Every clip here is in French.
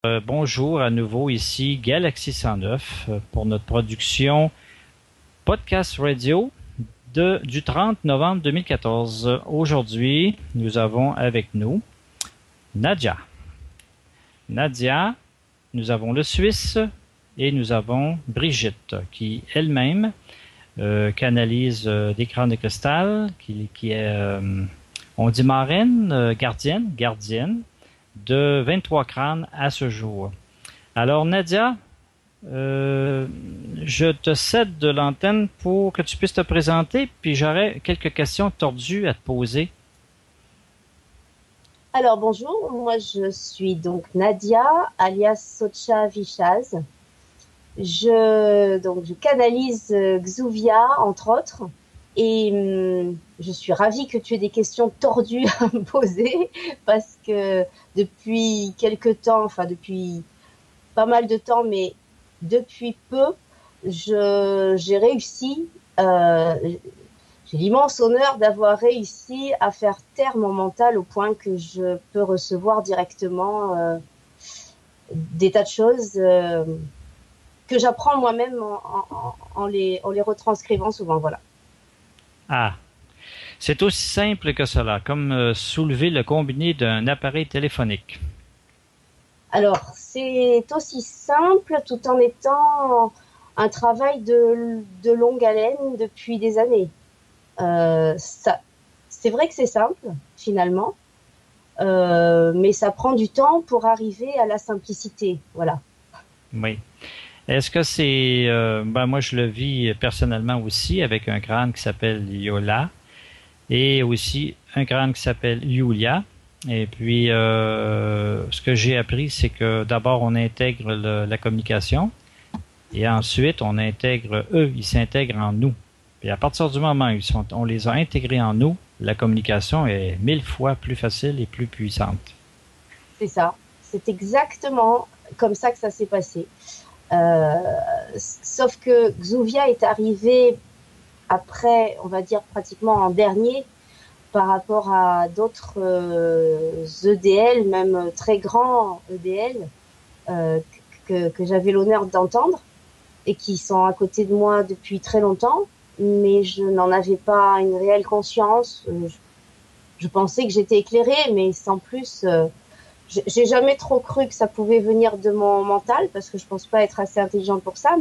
Bonjour à nouveau, ici Galaxy 109 pour notre production Podcast Radio du 30 novembre 2014. Aujourd'hui, nous avons avec nous Nadia. Nadia, nous avons le Suisse et nous avons Brigitte qui elle-même canalise des crânes de cristal, qui est, on dit marraine, gardienne de 23 crânes à ce jour. Alors Nadia, je te cède de l'antenne pour que tu puisses te présenter, puis j'aurais quelques questions tordues à te poser. Alors bonjour, moi je suis donc Nadia, alias Socha Vichaz. Je canalise Xuvia, entre autres, et je suis ravie que tu aies des questions tordues à me poser, parce que depuis quelque temps, enfin depuis pas mal de temps, mais depuis peu, j'ai réussi, j'ai l'immense honneur d'avoir réussi à faire taire mon mental au point que je peux recevoir directement des tas de choses que j'apprends moi-même en les retranscrivant souvent. Voilà. Ah, c'est aussi simple que cela, comme soulever le combiné d'un appareil téléphonique. Alors, c'est aussi simple tout en étant un travail de longue haleine depuis des années. C'est vrai que c'est simple, finalement, mais ça prend du temps pour arriver à la simplicité. Voilà. Oui. Est-ce que moi je le vis personnellement aussi avec un crâne qui s'appelle Yola et aussi un crâne qui s'appelle Yulia. Et puis, ce que j'ai appris, c'est que d'abord on intègre la communication et ensuite ils s'intègrent en nous. Et à partir du moment où on les a intégrés en nous, la communication est 1000 fois plus facile et plus puissante. C'est ça. C'est exactement comme ça que ça s'est passé. Euh, Sauf que Xuvia est arrivé après, on va dire pratiquement en dernier, par rapport à d'autres EDL, même très grands EDL, que j'avais l'honneur d'entendre et qui sont à côté de moi depuis très longtemps, mais je n'en avais pas une réelle conscience. Je pensais que j'étais éclairée, mais sans plus. J'ai jamais trop cru que ça pouvait venir de mon mental, parce que je pense pas être assez intelligente pour ça,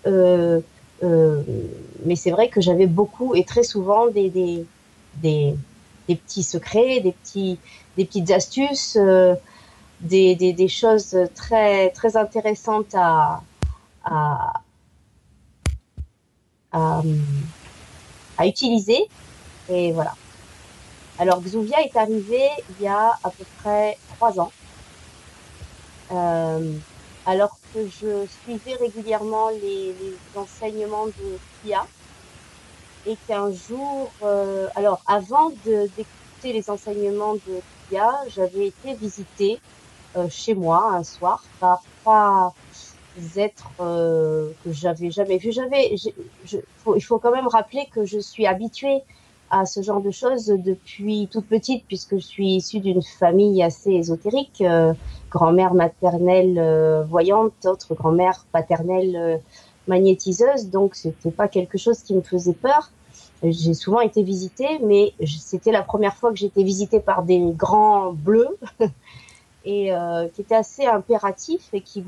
euh, euh, mais c'est vrai que j'avais beaucoup et très souvent des, des petits secrets, des petites astuces, des choses très, très intéressantes à, à, à utiliser. Et voilà. Alors, Xuvia est arrivé il y a à peu près 3 ans. Euh, alors que je suivais régulièrement les enseignements de Sia, et qu'un jour, alors avant d'écouter les enseignements de Sia, j'avais été visitée chez moi un soir par trois êtres que j'avais jamais vus. Il faut quand même rappeler que je suis habituée à ce genre de choses depuis toute petite, puisque je suis issue d'une famille assez ésotérique, grand-mère maternelle voyante, autre grand-mère paternelle magnétiseuse, donc c'était pas quelque chose qui me faisait peur. J'ai souvent été visitée, mais c'était la première fois que j'étais visitée par des grands bleus et qui étaient assez impératifs et qui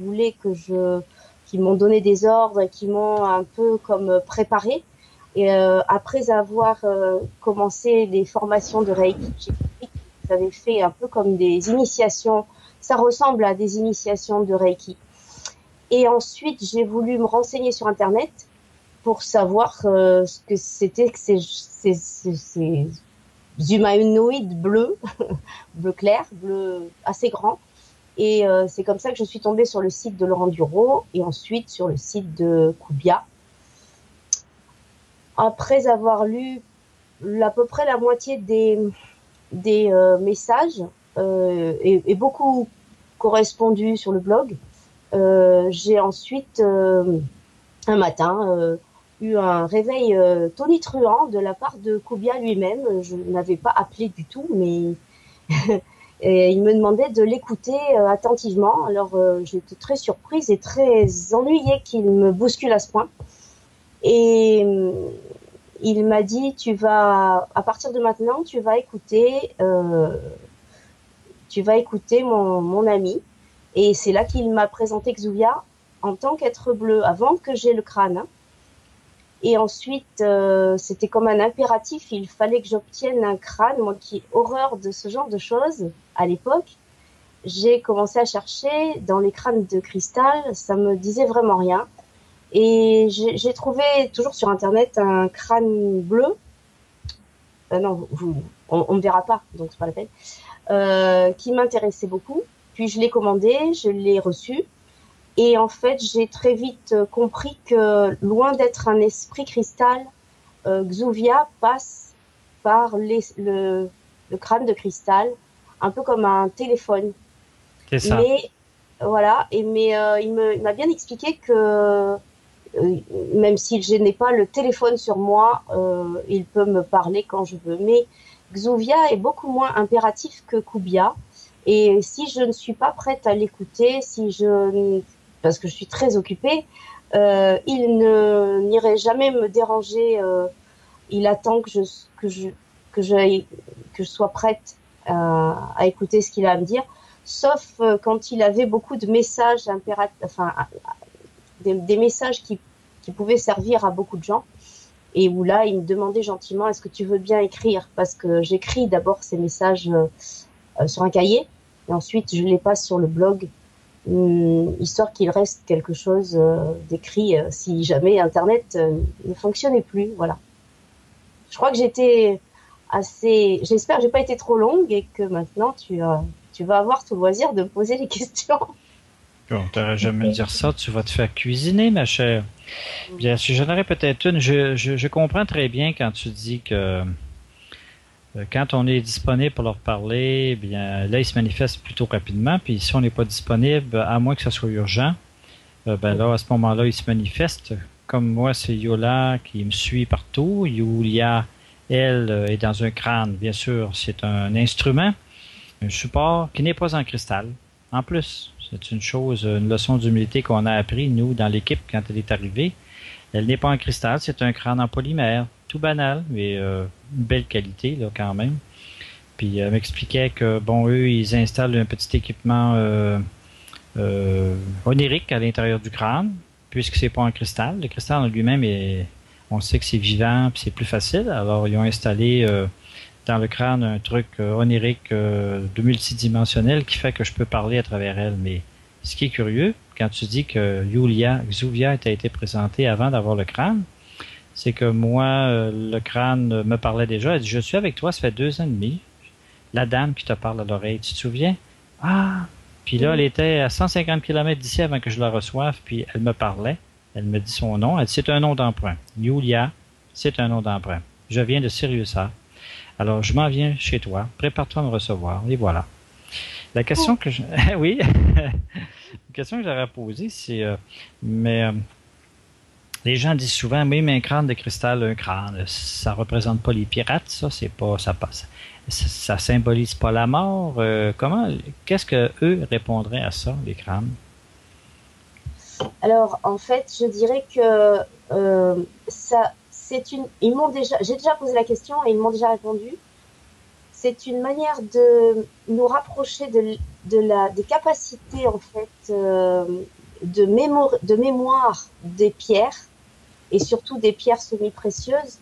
m'ont donné des ordres et qui m'ont un peu comme préparée. Et après avoir commencé les formations de Reiki, j'ai compris qu'ils avaient fait un peu comme des initiations. Ça ressemble à des initiations de Reiki. Et ensuite, j'ai voulu me renseigner sur Internet pour savoir ce que c'était que ces humanoïdes bleus, bleu clair, bleu assez grand. Et c'est comme ça que je suis tombée sur le site de Laurent Duro et ensuite sur le site de Koubia. Après avoir lu à peu près la moitié des messages et beaucoup correspondu sur le blog, j'ai ensuite un matin eu un réveil tonitruant de la part de Koubia lui-même. Je n'avais pas appelé du tout, mais Et il me demandait de l'écouter attentivement. Alors j'étais très surprise et très ennuyée qu'il me bouscule à ce point. Et il m'a dit, à partir de maintenant, tu vas écouter mon ami. Et c'est là qu'il m'a présenté Xuvia en tant qu'être bleu, avant que j'aie le crâne. Et ensuite, c'était comme un impératif, il fallait que j'obtienne un crâne. Moi qui ai horreur de ce genre de choses à l'époque, j'ai commencé à chercher dans les crânes de cristal, ça me disait vraiment rien. Et j'ai trouvé toujours sur internet un crâne bleu. Non, on me verra pas, donc c'est pas la peine. Qui m'intéressait beaucoup. Puis je l'ai commandé, je l'ai reçu. Et en fait, j'ai très vite compris que loin d'être un esprit cristal, Xuvia passe par le crâne de cristal, un peu comme un téléphone. C'est ça. Mais voilà, il m'a bien expliqué que même si je n'ai pas le téléphone sur moi, il peut me parler quand je veux. Mais Xuvia est beaucoup moins impératif que Kubia. Et si je ne suis pas prête à l'écouter, parce que je suis très occupée, il n'irait jamais me déranger. Il attend que je sois prête à écouter ce qu'il a à me dire, sauf quand il avait beaucoup de messages des messages qui pouvaient servir à beaucoup de gens, et où là, il me demandait gentiment, est-ce que tu veux bien écrire? Parce que j'écris d'abord ces messages sur un cahier, et ensuite je les passe sur le blog, histoire qu'il reste quelque chose d'écrit si jamais Internet ne fonctionnait plus. Voilà. Je crois que j'espère que j'ai pas été trop longue et que maintenant tu vas avoir tout le loisir de me poser les questions. Bon, t'aurais jamais dire ça, tu vas te faire cuisiner, ma chère. Bien, si j'en aurais peut-être une, je comprends très bien quand tu dis que quand on est disponible pour leur parler, eh bien là, ils se manifestent plutôt rapidement. Puis si on n'est pas disponible, à moins que ça soit urgent, ben là, à ce moment-là, ils se manifestent. Comme moi, c'est Yola qui me suit partout. Yulia, elle, est dans un crâne, bien sûr. C'est un instrument, un support qui n'est pas en cristal. En plus, c'est une leçon d'humilité qu'on a appris, nous, dans l'équipe, quand elle est arrivée. Elle n'est pas en cristal, c'est un crâne en polymère. Tout banal, mais une belle qualité, là, quand même. Puis elle m'expliquait que, bon, eux, ils installent un petit équipement onirique à l'intérieur du crâne, puisque c'est pas en cristal. Le cristal en lui-même, on sait que c'est vivant, puis c'est plus facile. Alors, ils ont installé dans le crâne un truc onirique de multidimensionnel qui fait que je peux parler à travers elle. Mais ce qui est curieux, quand tu dis que Xuvia a été présenté avant d'avoir le crâne, c'est que moi, le crâne me parlait déjà. Elle dit, je suis avec toi, ça fait 2 ans et demi. La dame qui te parle à l'oreille, tu te souviens? Ah! Puis là, elle était à 150 km d'ici avant que je la reçoive, puis elle me parlait. Elle me dit son nom. Elle dit, c'est un nom d'emprunt. Yulia, c'est un nom d'emprunt. Je viens de Siriusa. Alors, je m'en viens chez toi. Prépare-toi à me recevoir. Et voilà. La question que oui. La question que j'aurais posée, c'est, les gens disent souvent, oui, mais un crâne de cristal, un crâne, ça représente pas les pirates, ça, c'est pas, ça passe. Ça symbolise pas la mort. Qu'est-ce que eux répondraient à ça, les crânes? Alors, en fait, je dirais que j'ai déjà posé la question et ils m'ont déjà répondu. C'est une manière de nous rapprocher des capacités, en fait, de mémoire des pierres, et surtout des pierres semi-précieuses.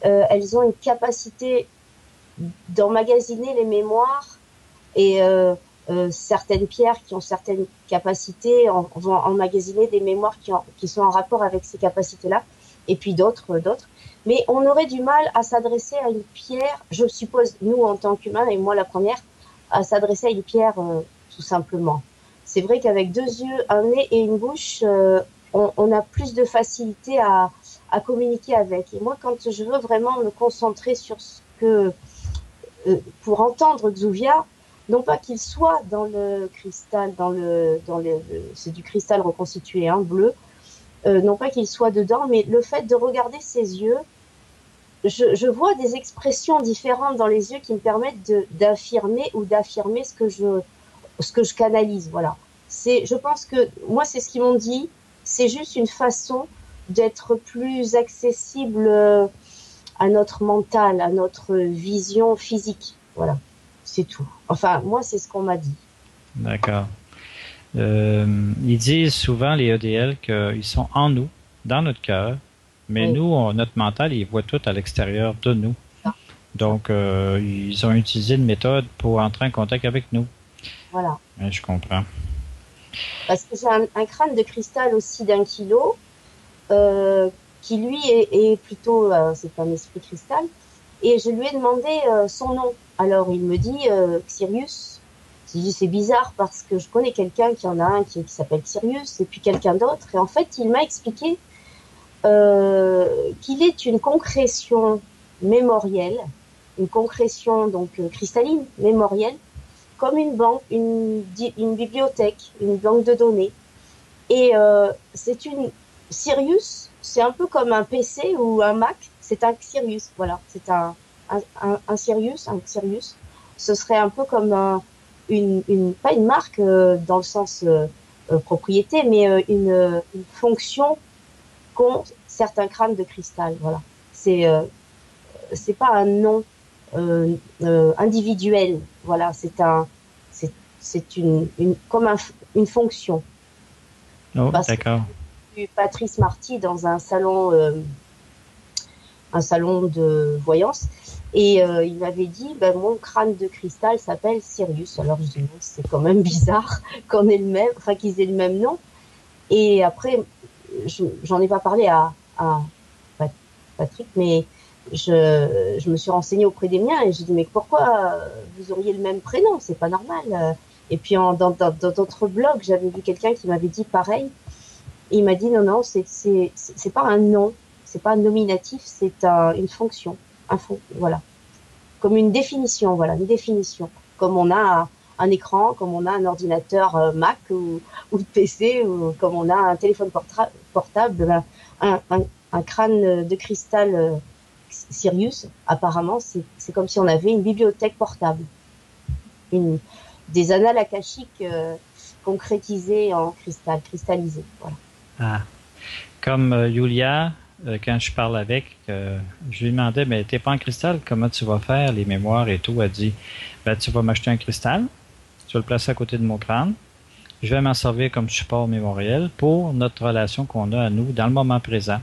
Elles ont une capacité d'emmagasiner les mémoires, et certaines pierres qui ont certaines capacités vont emmagasiner des mémoires qui sont en rapport avec ces capacités-là, et puis d'autres. Mais on aurait du mal à s'adresser à une pierre, je suppose, nous en tant qu'humains, et moi la première, à s'adresser à une pierre tout simplement. C'est vrai qu'avec 2 yeux, un nez et une bouche, on a plus de facilité à communiquer avec. Et moi, quand je veux vraiment me concentrer sur ce que... pour entendre Xuvia, non pas qu'il soit dans le cristal, c'est du cristal reconstitué, hein, bleu, non pas qu'il soit dedans, mais le fait de regarder ses yeux, je vois des expressions différentes dans les yeux qui me permettent d'affirmer ou d'affirmer ce que je canalise. Voilà. Je pense que moi, c'est ce qu'ils m'ont dit. C'est juste une façon d'être plus accessible à notre mental, à notre vision physique. Voilà. C'est tout. Enfin, moi, c'est ce qu'on m'a dit. D'accord. Ils disent souvent, les EDL, qu'ils sont en nous, dans notre cœur, mais Oui, nous, notre mental, il voit tout à l'extérieur de nous. ça, ça. Donc, ils ont utilisé une méthode pour entrer en contact avec nous. Voilà. Ouais, je comprends. Parce que j'ai un crâne de cristal aussi d'1 kilo, euh, qui lui est plutôt, c'est un esprit cristal. Et je lui ai demandé son nom. Alors il me dit Xirius. J'ai dit c'est bizarre parce que je connais quelqu'un qui en a un qui s'appelle Xirius et puis quelqu'un d'autre. Et en fait, il m'a expliqué qu'il est une concrétion mémorielle, une concrétion donc cristalline mémorielle, comme une banque, une bibliothèque, une banque de données. Et c'est une Sirius, c'est un peu comme un PC ou un Mac, c'est un Sirius, voilà, c'est un Sirius, un Sirius. Ce serait un peu comme pas une marque dans le sens propriété, mais une fonction qu'ont certains crânes de cristal, voilà. C'est pas un nom individuel, voilà, c'est comme une fonction. Oh, Parce que d'accord. j'ai vu Patrice Marty dans un salon de voyance, et il m'avait dit, ben, mon crâne de cristal s'appelle Sirius. Alors je dis, non, c'est quand même bizarre qu'on ait le même, enfin qu'ils aient le même nom. Et après, j'en ai pas parlé à Patrick, mais je me suis renseignée auprès des miens et j'ai dit, mais pourquoi vous auriez le même prénom? C'est pas normal. Et puis dans d'autres blogs, j'avais vu quelqu'un qui m'avait dit pareil. Et il m'a dit, non, non, c'est pas un nom, c'est pas un nominatif, c'est une fonction. Voilà. Comme une définition, voilà, une définition. Comme on a un écran, comme on a un ordinateur Mac ou PC, ou comme on a un téléphone portable, ben, un crâne de cristal Sirius, apparemment, c'est comme si on avait une bibliothèque portable. Des annales akashiques concrétisées en cristal, cristallisées. Voilà. Ah. Comme Yulia, quand je parle avec, je lui demandais, mais t'es pas en cristal, comment tu vas faire les mémoires et tout? Elle dit, ben, tu vas m'acheter un cristal, tu vas le placer à côté de mon crâne, je vais m'en servir comme support mémoriel pour notre relation qu'on a à nous dans le moment présent.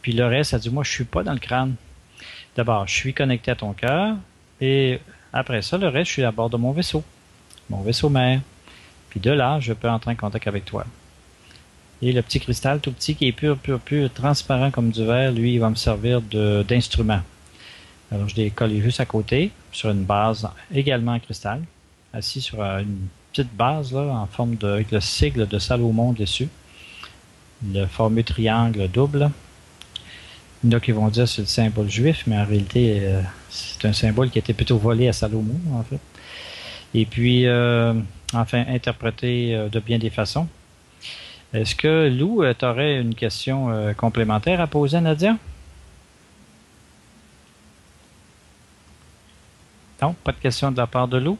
Puis le reste, elle dit, moi, je suis pas dans le crâne. D'abord, je suis connecté à ton cœur, et après ça, le reste, je suis à bord de mon vaisseau mère. Puis de là, je peux entrer en contact avec toi. Et le petit cristal tout petit qui est pur, pur, pur, transparent comme du verre, lui, il va me servir d'instrument. Alors, je l'ai collé juste à côté, sur une base également en cristal, assis sur une petite base là, en forme avec le sigle de Salomon dessus, le fameux triangle double. Il y en a qui vont dire que c'est le symbole juif, mais en réalité, c'est un symbole qui a été plutôt volé à Salomon, en fait. Et puis, enfin, interprété de bien des façons. Est-ce que, Lou, tu aurais une question complémentaire à poser à Nadia? Non, pas de question de la part de Lou.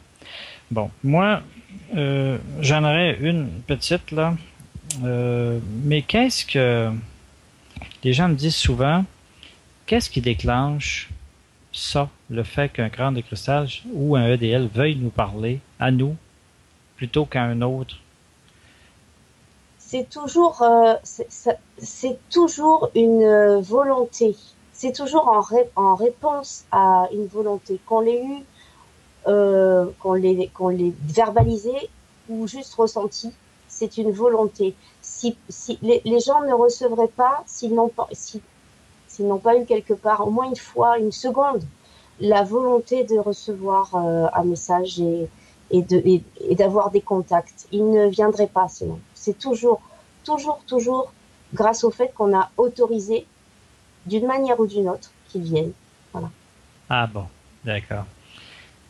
Bon, moi, j'en aurais une petite, là. Mais qu'est-ce que... Les gens me disent souvent, qu'est-ce qui déclenche ça, le fait qu'un crâne de cristal ou un EDL veuille nous parler à nous plutôt qu'à un autre? C'est toujours, c'est toujours une volonté. C'est toujours en réponse à une volonté. Qu'on l'ait eu, qu'on l'ait verbalisé ou juste ressenti, c'est une volonté. Si les gens ne recevraient pas, s'ils n'ont pas eu quelque part, au moins une fois, une seconde, la volonté de recevoir un message et d'avoir des contacts. Ils ne viendraient pas sinon. C'est toujours grâce au fait qu'on a autorisé d'une manière ou d'une autre qu'ils viennent. Voilà. Ah bon, d'accord.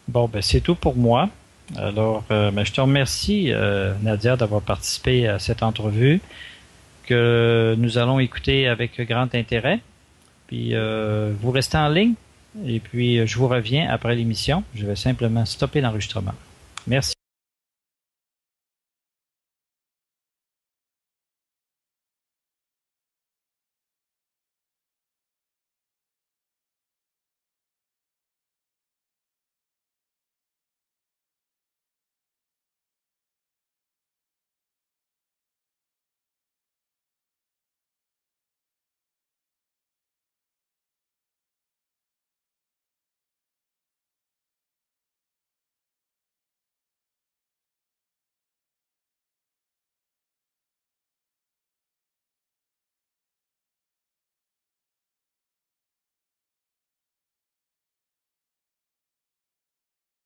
Bon, ben c'est tout pour moi. Alors, ben, je te remercie, Nadia, d'avoir participé à cette entrevue que nous allons écouter avec grand intérêt. Puis vous restez en ligne et puis je vous reviens après l'émission. Je vais simplement stopper l'enregistrement. Merci.